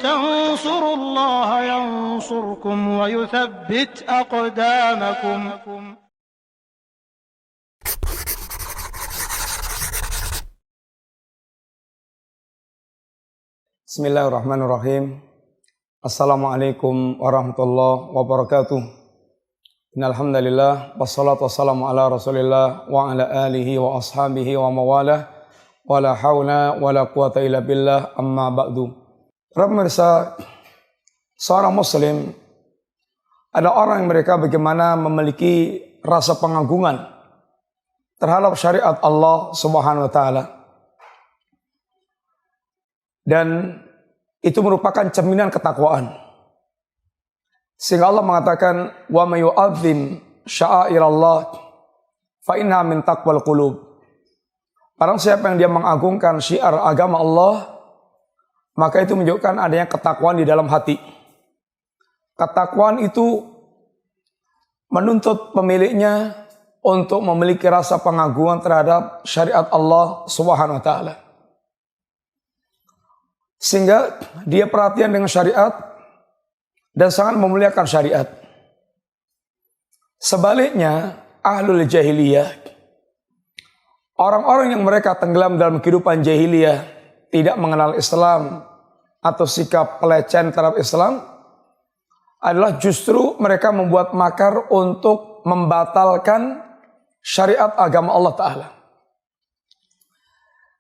تنصروا الله ينصركم ويثبت أقدامكم. Bismillahirrahmanirrahim. Assalamualaikum warahmatullahi wabarakatuh. Innalhamdulillah wassalatu wassalamu ala Rasulillah wa ala alihi wa ashabihi wa mawalah wa la haula wa la quwata illa billah, amma ba'du. Para pemirsa, seorang muslim ada orang yang mereka bagaimana memiliki rasa pengagungan terhadap syariat Allah Subhanahu wa taala. Dan itu merupakan cerminan ketakwaan. Sehingga Allah mengatakan, wa may yu'azzim sya'airallah fa inna min taqwal qulub. Barang siapa yang dia mengagungkan syiar agama Allah, maka itu menunjukkan adanya ketakwaan di dalam hati. Ketakwaan itu menuntut pemiliknya untuk memiliki rasa pengagungan terhadap syariat Allah Subhanahu wa taala. Sehingga dia perhatian dengan syariat dan sangat memuliakan syariat. Sebaliknya, ahlul jahiliyah, orang-orang yang mereka tenggelam dalam kehidupan jahiliyah, tidak mengenal Islam atau sikap pelecehan terhadap Islam, adalah justru mereka membuat makar untuk membatalkan syariat agama Allah Ta'ala.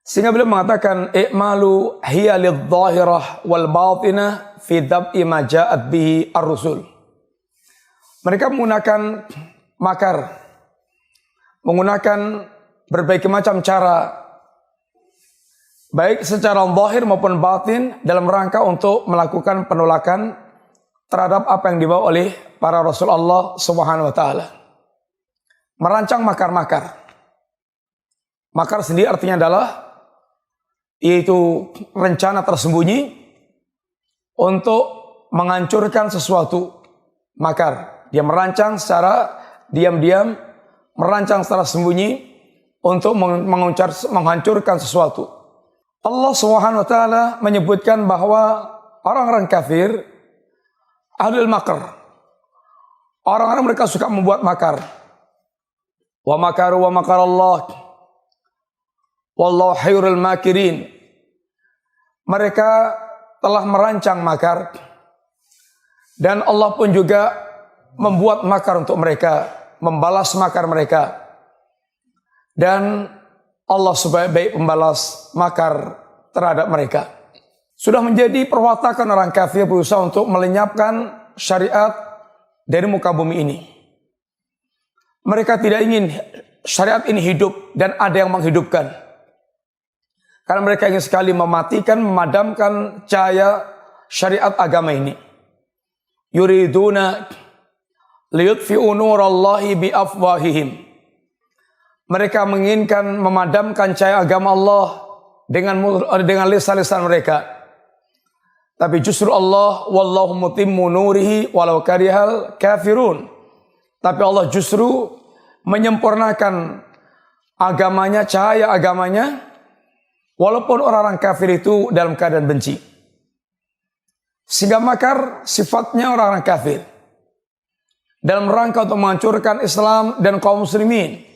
Sehingga beliau mengatakan, i'malu hiya lidh-dhahirah wal batinah fi dhab'i ma ja'at bihi ar-rusul. Mereka menggunakan makar, menggunakan berbagai macam cara, baik secara zahir maupun batin, dalam rangka untuk melakukan penolakan terhadap apa yang dibawa oleh para Rasul Allah Subhanahu wa taala. Merancang makar-makar. Makar sendiri artinya adalah yaitu rencana tersembunyi untuk menghancurkan sesuatu. Makar, dia merancang secara diam-diam, merancang secara sembunyi untuk menghancurkan sesuatu. Allah Subhanahu wa taala menyebutkan bahwa orang-orang kafir ahlul makar, orang-orang mereka suka membuat makar. Wa makaru wa makarallah wallahu khairul makirin. Mereka telah merancang makar dan Allah pun juga membuat makar untuk mereka, membalas makar mereka. Dan Allah sebaik-baik pembalas makar terhadap mereka. Sudah menjadi perwatakan orang kafir berusaha untuk melenyapkan syariat dari muka bumi ini. Mereka tidak ingin syariat ini hidup dan ada yang menghidupkan. Karena mereka ingin sekali mematikan, memadamkan cahaya syariat agama ini. Yuriduna liyutfi'u nurallahi biafwahihim. Mereka menginginkan memadamkan cahaya agama Allah dengan lisan-lisan mereka. Tapi justru Allah, wallahu mutimmu nurihi walau karihal kafirun. Tapi Allah justru menyempurnakan agamanya, cahaya agamanya, walaupun orang-orang kafir itu dalam keadaan benci. Sehingga makar sifatnya orang-orang kafir dalam rangka untuk menghancurkan Islam dan kaum muslimin.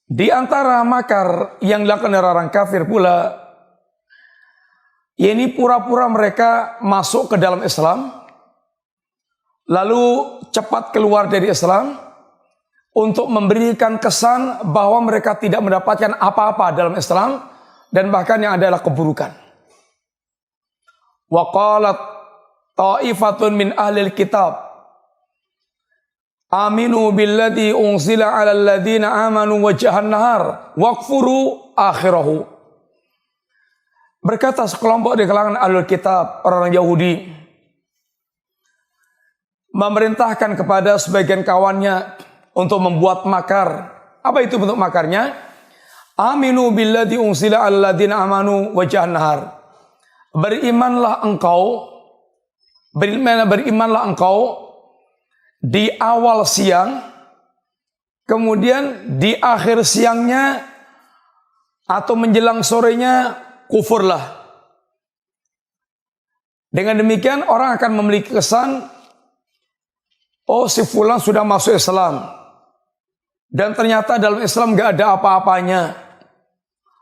Di antara makar yang dilakukan oleh orang kafir pula, ini pura-pura mereka masuk ke dalam Islam, lalu cepat keluar dari Islam untuk memberikan kesan bahwa mereka tidak mendapatkan apa-apa dalam Islam, dan bahkan yang adalah keburukan. Wa qalat ta'ifatun min ahlil kitab aminu billadhi unzila 'alal ladzina amanu wajhan nahar waqfuru akhirahu. Berkata sekelompok di kalangan ahlul kitab, orang Yahudi, memerintahkan kepada sebagian kawannya untuk membuat makar. Apa itu bentuk makarnya? Aminu billadzi unzila 'alal ladzina amanu wajhan nahar. Berimanlah engkau di awal siang, kemudian di akhir siangnya atau menjelang sorenya kufurlah. Dengan demikian orang akan memiliki kesan, oh si fulan sudah masuk Islam. Dan ternyata dalam Islam gak ada apa-apanya.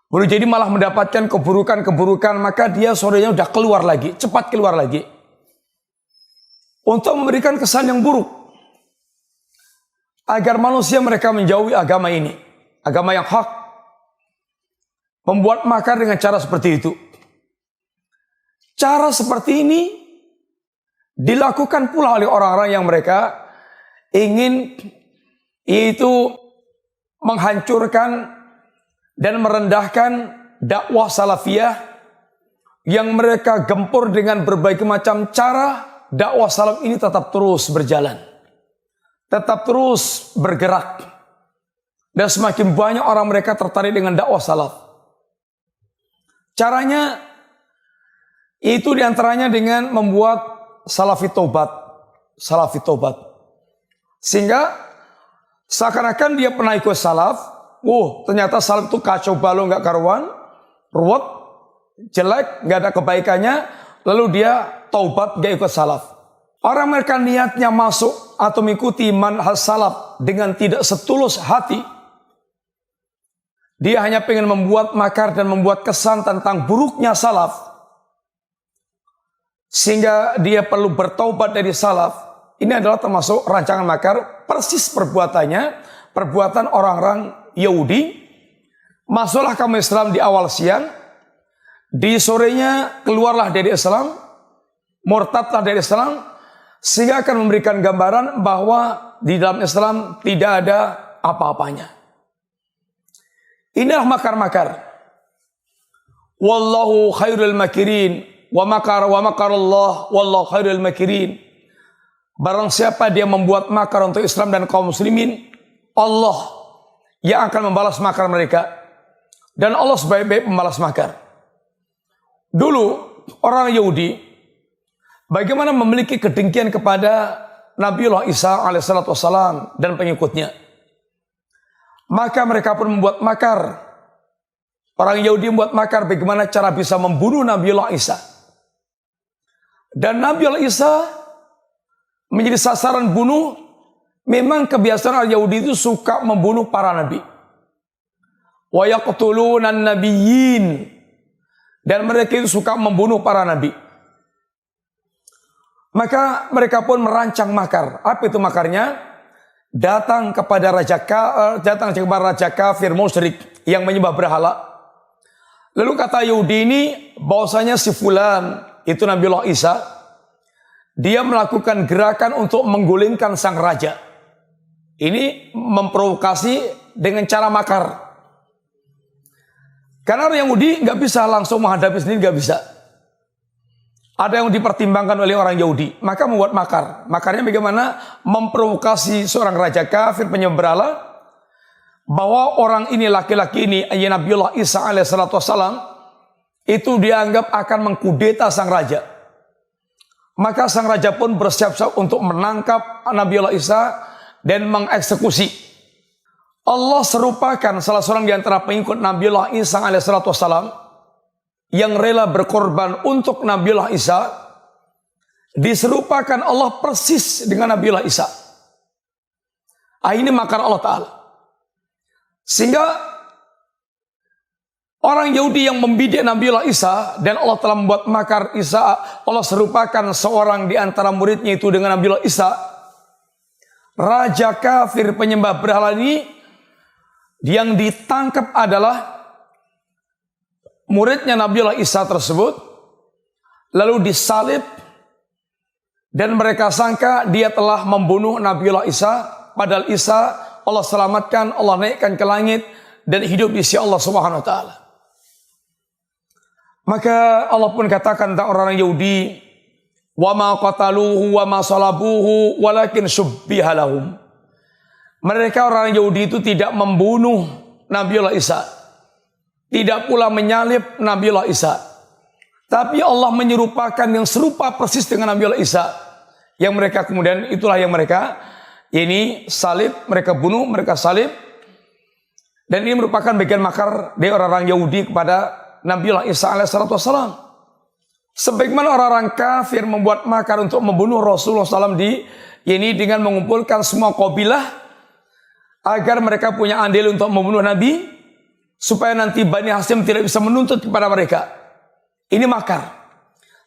Boleh jadi malah mendapatkan keburukan-keburukan, maka dia sorenya udah keluar lagi, cepat keluar lagi. Untuk memberikan kesan yang buruk. Agar manusia mereka menjauhi agama ini. Agama yang hak. Membuat makar dengan cara seperti itu. Cara seperti ini dilakukan pula oleh orang-orang yang mereka ingin yaitu menghancurkan dan merendahkan dakwah salafiyah yang mereka gempur dengan berbagai macam cara. Dakwah salaf ini tetap terus berjalan, tetap terus bergerak, dan semakin banyak orang mereka tertarik dengan dakwah salaf. Caranya itu diantaranya dengan membuat salafi tobat, sehingga seakan-akan dia pernah ikut salaf. Ternyata salaf itu kacau balau, nggak karuan, ruwet, jelek, nggak ada kebaikannya. Lalu dia taubat, nggak ikut salaf. Orang mereka niatnya masuk atau mengikuti manhaj salaf dengan tidak setulus hati. Dia hanya ingin membuat makar dan membuat kesan tentang buruknya salaf, sehingga dia perlu bertaubat dari salaf. Ini adalah termasuk rancangan makar, persis perbuatan orang-orang Yahudi. Masuklah kamu Islam di awal siang, di sorenya keluarlah dari Islam, murtadlah dari Islam, sehingga akan memberikan gambaran bahwa di dalam Islam tidak ada apa-apanya. Inilah makar-makar. Wallahu khairul makirin, wa makarallah wallahu khairul makirin. Barang siapa dia membuat makar untuk Islam dan kaum muslimin, Allah yang akan membalas makar mereka. Dan Allah sebaik-baik membalas makar. Dulu orang Yahudi bagaimana memiliki kedengkian kepada Nabiullah Isa alaihissalatu wassalam dan pengikutnya. Maka mereka pun membuat makar. Orang Yahudi membuat makar bagaimana cara bisa membunuh Nabiullah Isa. Dan Nabiullah Isa menjadi sasaran bunuh. Memang kebiasaan orang Yahudi itu suka membunuh para nabi. Wa yaqtulunan nabiyyin. Dan mereka itu suka membunuh para nabi. Maka mereka pun merancang makar. Apa itu makarnya? Datang kepada raja kafir musyrik yang menyembah berhala. Lalu kata Yahudi ini bahwasanya si fulan itu Nabiullah Isa, dia melakukan gerakan untuk menggulingkan sang raja. Ini memprovokasi dengan cara makar. Karena orang Yahudi nggak bisa langsung menghadapi sendiri, nggak bisa. Ada yang dipertimbangkan oleh orang Yahudi, maka membuat makar. Makarnya bagaimana? Memprovokasi seorang raja kafir penyembah berhala, bahwa orang ini, laki-laki ini, Nabiullah Isa alaihissalatu wassalam, itu dianggap akan mengkudeta sang raja. Maka sang raja pun bersiap-siap untuk menangkap Nabiullah Isa dan mengeksekusi. Allah serupakan salah seorang di antara pengikut Nabiullah Isa alaihissalatu wassalam yang rela berkorban untuk Nabiullah Isa, diserupakan Allah persis dengan Nabiullah Isa. Ini makar Allah Ta'ala. Sehingga orang Yahudi yang membidik Nabiullah Isa dan Allah telah membuat makar Isa, Allah serupakan seorang di antara muridnya itu dengan Nabiullah Isa. Raja kafir penyembah berhala ini yang ditangkap adalah muridnya Nabiullah Isa tersebut, lalu disalib, dan mereka sangka dia telah membunuh Nabiullah Isa, padahal Isa Allah selamatkan, Allah naikkan ke langit dan hidup di sisi Allah Subhanahu wa taala. Maka Allah pun katakan tentang orang Yahudi, wa ma qataluhu wa ma salabuhu walakin syubbiha lahum. Mereka orang Yahudi itu tidak membunuh Nabiullah Isa, tidak pula menyalib Nabiullah Isa, tapi Allah menyerupakan yang serupa persis dengan Nabiullah Isa, yang mereka kemudian itulah yang mereka ini salib, mereka bunuh, mereka salib. Dan ini merupakan bagian makar dari orang-orang Yahudi kepada Nabiullah Isa alaihissalatu wassalam. Sebagaimana orang-orang kafir membuat makar untuk membunuh Rasulullah SAW dengan mengumpulkan semua kabilah agar mereka punya andil untuk membunuh Nabi, supaya nanti Bani Hashim tidak bisa menuntut kepada mereka. Ini makar.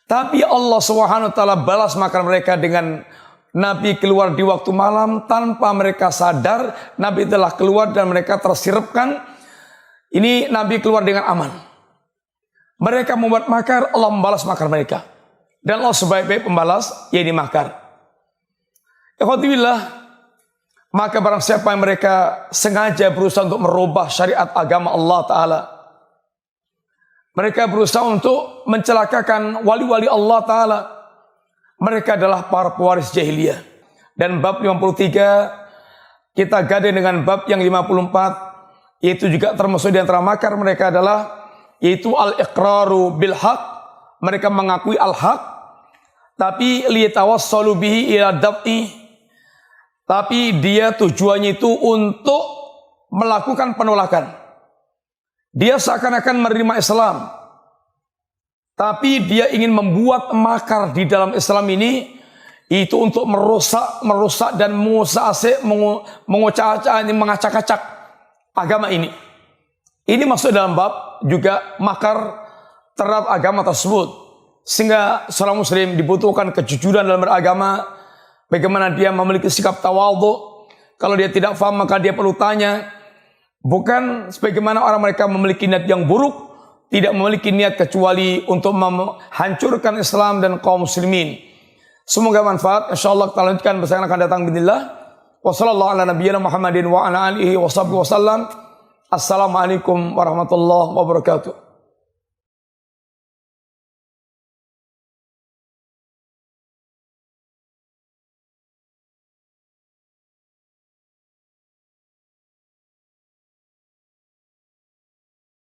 Tapi Allah SWT balas makar mereka dengan Nabi keluar di waktu malam tanpa mereka sadar. Nabi telah keluar dan mereka tersirapkan. Ini Nabi keluar dengan aman. Mereka membuat makar, Allah membalas makar mereka. Dan Allah sebaik-baik pembalas, yaitu makar. Ikhwatillah, maka barang siapa yang mereka sengaja berusaha untuk merubah syariat agama Allah Ta'ala, mereka berusaha untuk mencelakakan wali-wali Allah Ta'ala, mereka adalah para pewaris jahiliyah. Dan bab 53 kita gade dengan bab yang 54, yaitu juga termasuk di antara makar mereka adalah yaitu al-iqraru bil haq. Mereka mengakui al-haq, tapi liyatawassalu bihi ila daf'i, tapi dia tujuannya itu untuk melakukan penolakan. Dia seakan-akan menerima Islam, tapi dia ingin membuat makar di dalam Islam ini, itu untuk merusak dan mengacak-acak agama ini. Ini masuk dalam bab juga makar terhadap agama tersebut. Sehingga seorang muslim dibutuhkan kejujuran dalam beragama. Bagaimana dia memiliki sikap tawadhu. Kalau dia tidak paham maka dia perlu tanya. Bukan sebagaimana orang mereka memiliki niat yang buruk. Tidak memiliki niat kecuali untuk menghancurkan Islam dan kaum muslimin. Semoga manfaat. InsyaAllah kita lanjutkan bersama yang akan datang bismillah. Wassalamualaikum warahmatullahi wabarakatuh.